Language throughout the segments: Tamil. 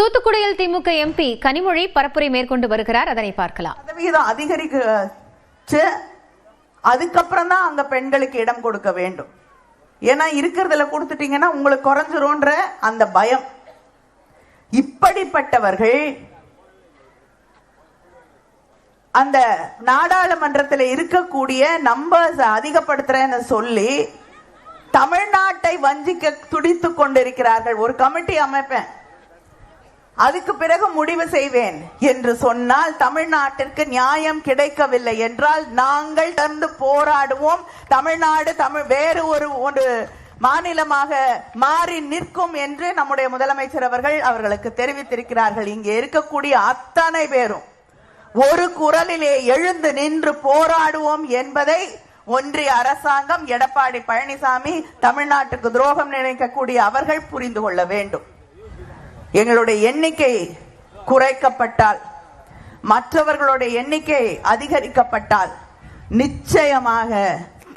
தூத்துக்குடியில் திமுக எம்பி கனிமொழி பரப்புரை மேற்கொண்டு வருகிறார். அதனை பார்க்கலாம். அதிகரிச்சு அதுக்கப்புறம் தான் அங்க பெண்களுக்கு இடம் கொடுக்க வேண்டும். ஏன்னா இருக்கிறதுல கொடுத்துட்டீங்கன்னா உங்களுக்கு குறைஞ்சிரும்ன்ற அந்த பயம். இப்படிப்பட்டவர்கள் அந்த நாடாளுமன்றத்தில் இருக்கக்கூடிய நம்பர்ஸ் அதிகப்படுத்துறேன்னு சொல்லி தமிழ்நாட்டை வஞ்சிக்க துடித்து கொண்டிருக்கிறார்கள். ஒரு கமிட்டி அமைப்பேன், அதுக்கு பிறகு முடிவு செய்வேன் என்று சொன்னால் தமிழ்நாட்டிற்கு நியாயம் கிடைக்கவில்லை என்றால் நாங்கள் தந்து போராடுவோம். தமிழ்நாடு வேறு ஒரு மாநிலமாக மாறி நிற்கும் என்று நம்முடைய முதலமைச்சர் அவர்களுக்கு தெரிவித்திருக்கிறார்கள். இங்கே இருக்கக்கூடிய அத்தனை பேரும் ஒரு குரலிலே எழுந்து நின்று போராடுவோம் என்பதை ஒன்றிய அரசாங்கம், எடப்பாடி பழனிசாமி, தமிழ்நாட்டுக்கு துரோகம் நினைக்கக்கூடிய அவர்கள் புரிந்து கொள்ள வேண்டும். எங்களுடைய எண்ணிக்கை குறைக்கப்பட்டால், மற்றவர்களுடைய எண்ணிக்கை அதிகரிக்கப்பட்டால் நிச்சயமாக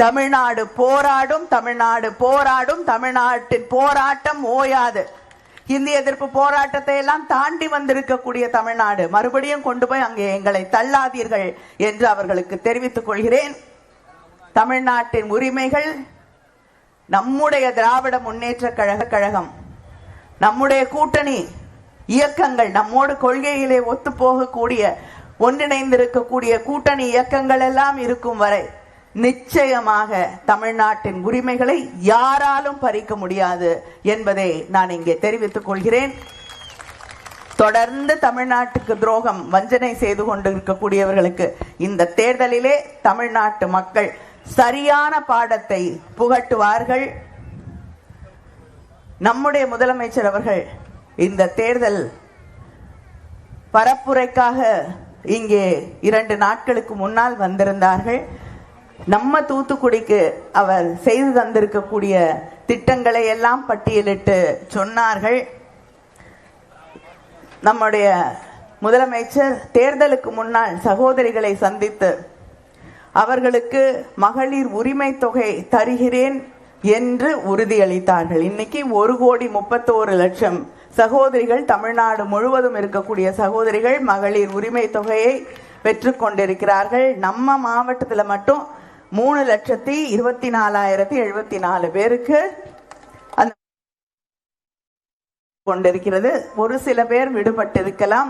தமிழ்நாடு போராடும், தமிழ்நாடு போராடும், தமிழ்நாட்டின் போராட்டம் ஓயாது. இந்திய எதிர்ப்பு போராட்டத்தை எல்லாம் தாண்டி வந்திருக்கக்கூடிய தமிழ்நாடு மறுபடியும் கொண்டு போய் அங்கே எங்களை தள்ளாதீர்கள் என்று அவர்களுக்கு தெரிவித்துக் கொள்கிறேன். தமிழ்நாட்டின் உரிமைகள் நம்முடைய திராவிட முன்னேற்ற கழகம், நம்முடைய கூட்டணி இயக்கங்கள், நம்மோடு கொள்கையிலே ஒத்து போகக்கூடிய ஒன்றிணைந்திருக்கக்கூடிய கூட்டணி இயக்கங்கள் எல்லாம் இருக்கும் வரை நிச்சயமாக தமிழ்நாட்டின் உரிமைகளை யாராலும் பறிக்க முடியாது என்பதை நான் இங்கே தெரிவித்துக் கொள்கிறேன். தொடர்ந்து தமிழ்நாட்டுக்கு துரோகம், வஞ்சனை செய்து கொண்டிருக்கக்கூடியவர்களுக்கு இந்த தேர்தலிலே தமிழ்நாட்டு மக்கள் சரியான பாடத்தை புகட்டுவார்கள். நம்முடைய முதலமைச்சர் அவர்கள் இந்த தேர்தல் பரப்புரைக்காக இங்கே 2 நாட்களுக்கு முன்னால் வந்திருந்தார்கள். நம்ம தூத்துக்குடிக்கு அவர் செய்து தந்திருக்கக்கூடிய திட்டங்களை எல்லாம் பட்டியலிட்டு சொன்னார்கள். நம்முடைய முதலமைச்சர் தேர்தலுக்கு முன்னால் சகோதரிகளை சந்தித்து அவர்களுக்கு மகளிர் உரிமை தொகை தருகிறேன் என்று உறுதியளித்தார்கள். இன்னைக்கு 1,31,00,000 சகோதரிகள், தமிழ்நாடு முழுவதும் இருக்கக்கூடிய சகோதரிகள் மகளிர் உரிமை தொகையை பெற்றுக் கொண்டிருக்கிறார்கள். நம்ம மாவட்டத்தில் மட்டும் 3,24,074 பேருக்கு அந்த கொண்டிருக்கிறது. ஒரு சில பேர் விடுபட்டிருக்கலாம்.